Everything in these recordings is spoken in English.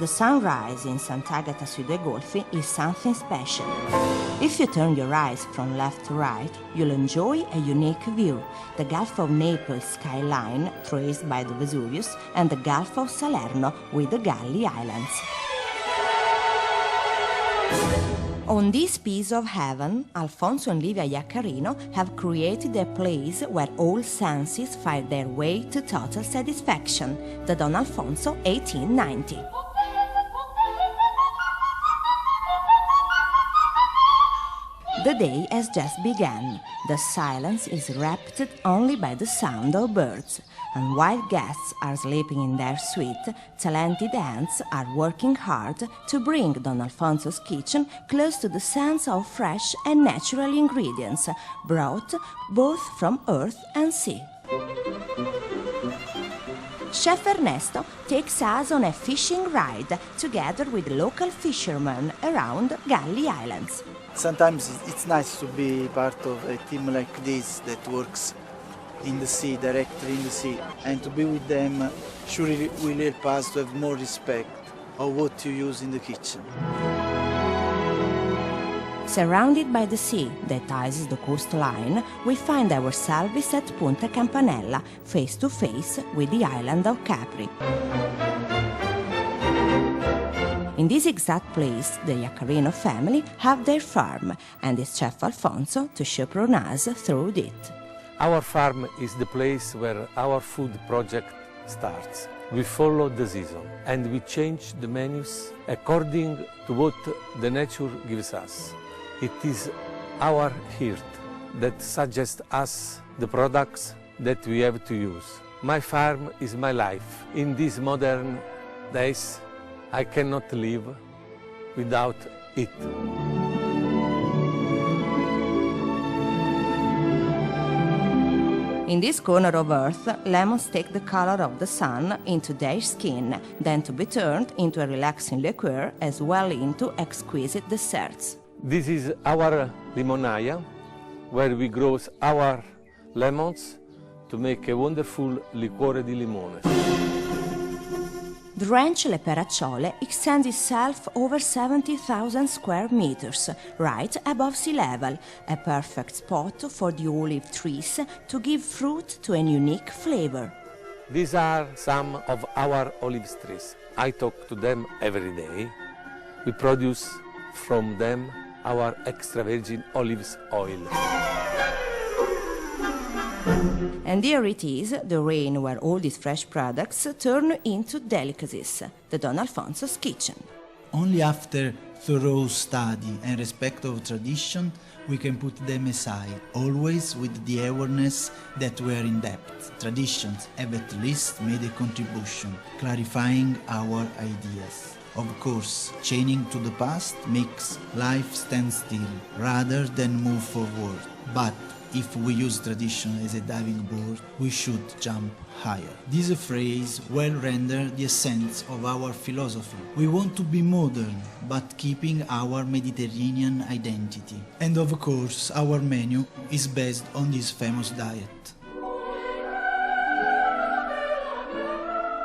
the sunrise in Sant'Agata sui Due Golfi is something special. If you turn your eyes from left to right, you'll enjoy a unique view, the Gulf of Naples skyline traced by the Vesuvius and the Gulf of Salerno with the Galli Islands. On this piece of heaven, Alfonso and Livia Iaccarino have created a place where all senses find their way to total satisfaction, the Don Alfonso 1890. The day has just begun. The silence is wrapped only by the sound of birds. And while guests are sleeping in their suite, talented hands are working hard to bring Don Alfonso's kitchen close to the sense of fresh and natural ingredients, brought both from earth and sea. Chef Ernesto takes us on a fishing ride together with local fishermen around Galli Islands. Sometimes it's nice to be part of a team like this that works in the sea, directly in the sea, and to be with them surely will help us to have more respect of what you use in the kitchen. Surrounded by the sea that ices the coastline, we find ourselves at Punta Campanella, face to face with the island of Capri. In this exact place, the Iaccarino family have their farm, and it's Chef Alfonso to chaperone us through it. Our farm is the place where our food project starts. We follow the season and we change the menus according to what the nature gives us. It is our heart that suggests us the products that we have to use. My farm is my life. In these modern days, I cannot live without it. In this corner of earth, lemons take the color of the sun into their skin, then to be turned into a relaxing liqueur as well into exquisite desserts. This is our limonaia, where we grow our lemons to make a wonderful liquore di limone. The ranch Le Peracciole extends itself over 70,000 square meters, right above sea level, a perfect spot for the olive trees to give fruit to a unique flavor. These are some of our olive trees. I talk to them every day. We produce from them our extra virgin olive oil. And here it is, the reign where all these fresh products turn into delicacies, the Don Alfonso's kitchen. Only after thorough study and respect of tradition, we can put them aside, always with the awareness that we are in depth. Traditions have at least made a contribution, clarifying our ideas. Of course, chaining to the past makes life stand still, rather than move forward. But if we use tradition as a diving board, we should jump higher. This phrase well renders the essence of our philosophy. We want to be modern, but keeping our Mediterranean identity. And of course, our menu is based on this famous diet.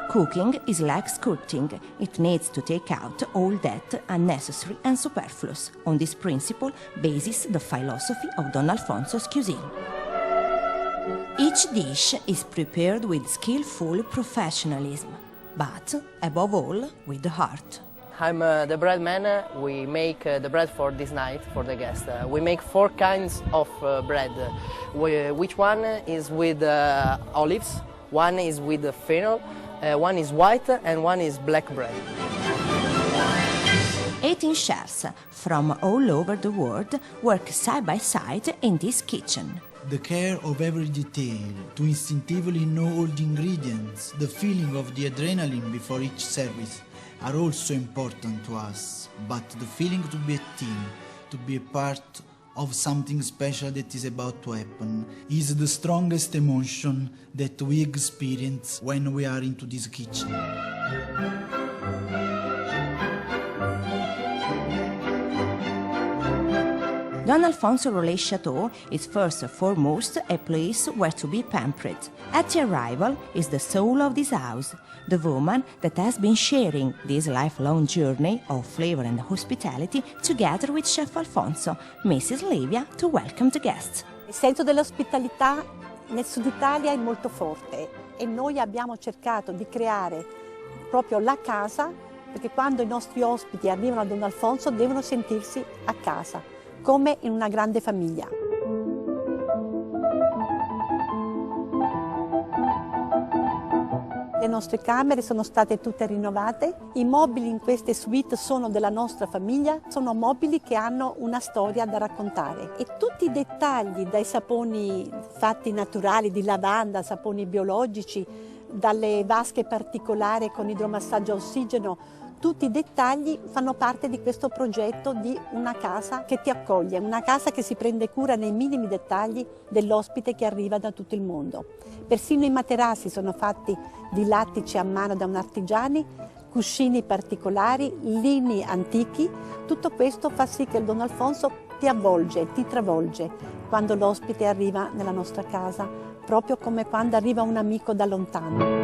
Cooking is like sculpting. It needs to take out all that unnecessary and superfluous. On this principle bases the philosophy of Don Alfonso's cuisine. Each dish is prepared with skillful professionalism, but above all with the heart. I'm the bread man. We make the bread for this night, for the guest. We make 4 kinds of bread. Which one is with olives, one is with fennel, one is white and one is black bread. 18 chefs from all over the world work side by side in this kitchen. The care of every detail, to instinctively know all the ingredients, the feeling of the adrenaline before each service are also important to us. But the feeling to be a team, to be a part of something special that is about to happen, is the strongest emotion that we experience when we are into this kitchen. Don Alfonso Rollet Chateau is first and foremost a place where to be pampered. At the arrival is the soul of this house. the woman that has been sharing this lifelong journey of flavor and hospitality together with Chef Alfonso, Mrs. Livia, to welcome the guests. Il senso dell'ospitalità nel Sud Italia è molto forte e noi abbiamo cercato di creare proprio la casa, perché quando i nostri ospiti arrivano a Don Alfonso devono sentirsi a casa, come in una grande famiglia. Le nostre camere sono state tutte rinnovate, i mobili in queste suite sono della nostra famiglia, sono mobili che hanno una storia da raccontare e tutti i dettagli, dai saponi fatti naturali di lavanda, saponi biologici, dalle vasche particolari con idromassaggio a ossigeno, tutti i dettagli fanno parte di questo progetto di una casa che ti accoglie, una casa che si prende cura nei minimi dettagli dell'ospite che arriva da tutto il mondo. Persino i materassi sono fatti di lattice a mano da un artigiani, cuscini particolari, lini antichi. Tutto questo fa sì che il Don Alfonso ti avvolge, ti travolge quando l'ospite arriva nella nostra casa, proprio come quando arriva un amico da lontano.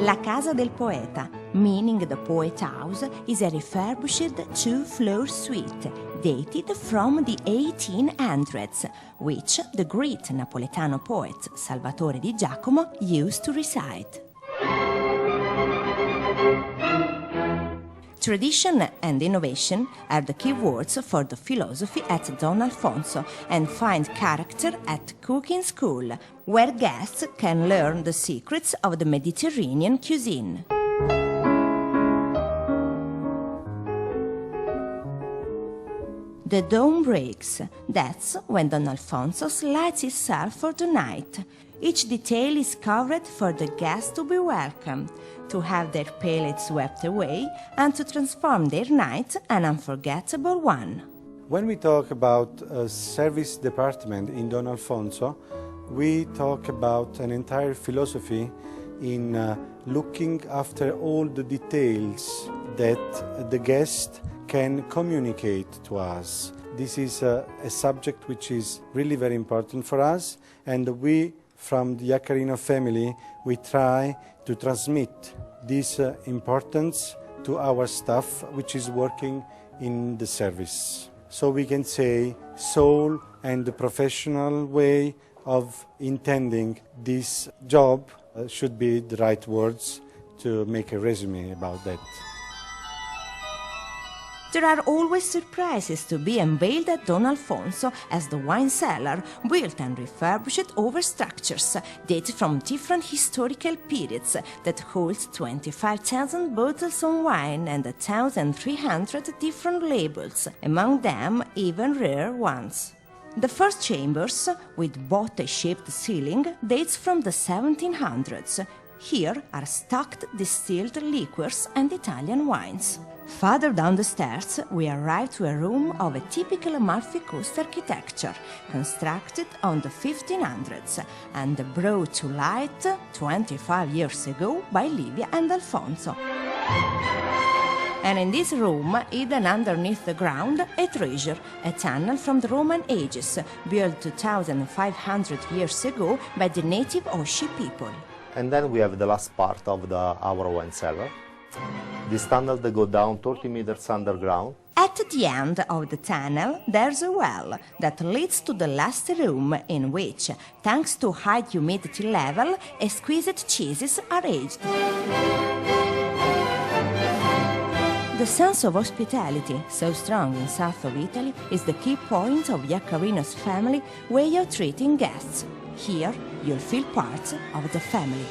La Casa del Poeta, meaning the Poet House, is a refurbished two-floor suite dated from the 1800s, which the great Napoletano poet Salvatore di Giacomo used to reside. Tradition and innovation are the key words for the philosophy at Don Alfonso and find character at Cooking School, where guests can learn the secrets of the Mediterranean cuisine. The dawn breaks. That's when Don Alfonso lights itself for the night. Each detail is covered for the guests to be welcome, to have their palates swept away, and to transform their night an unforgettable one. When we talk about a service department in Don Alfonso, we talk about an entire philosophy in looking after all the details that the guest can communicate to us. This is a subject which is really very important for us, and we from the Iaccarino family, we try to transmit this importance to our staff which is working in the service. So we can say soul and the professional way of intending this job should be the right words to make a resume about that. There are always surprises to be unveiled at Don Alfonso as the wine cellar, built and refurbished over structures dated from different historical periods, that holds 25,000 bottles of wine and 1,300 different labels, among them even rare ones. The first chambers, with botte-shaped ceiling, dates from the 1700s. Here are stocked distilled liqueurs and Italian wines. Farther down the stairs, we arrive to a room of a typical Amalfi Coast architecture, constructed on the 1500s and brought to light 25 years ago by Livia and Alfonso. And in this room, hidden underneath the ground, a treasure, a tunnel from the Roman ages, built 2,500 years ago by the native Osci people. And then we have the last part of our wine cellar. This tunnel that goes down 30 meters underground. At the end of the tunnel, there's a well that leads to the last room, in which, thanks to high humidity level, exquisite cheeses are aged. The sense of hospitality, so strong in south of Italy, is the key point of Iaccarino's family way of treating guests. Here, you'll feel part of the family.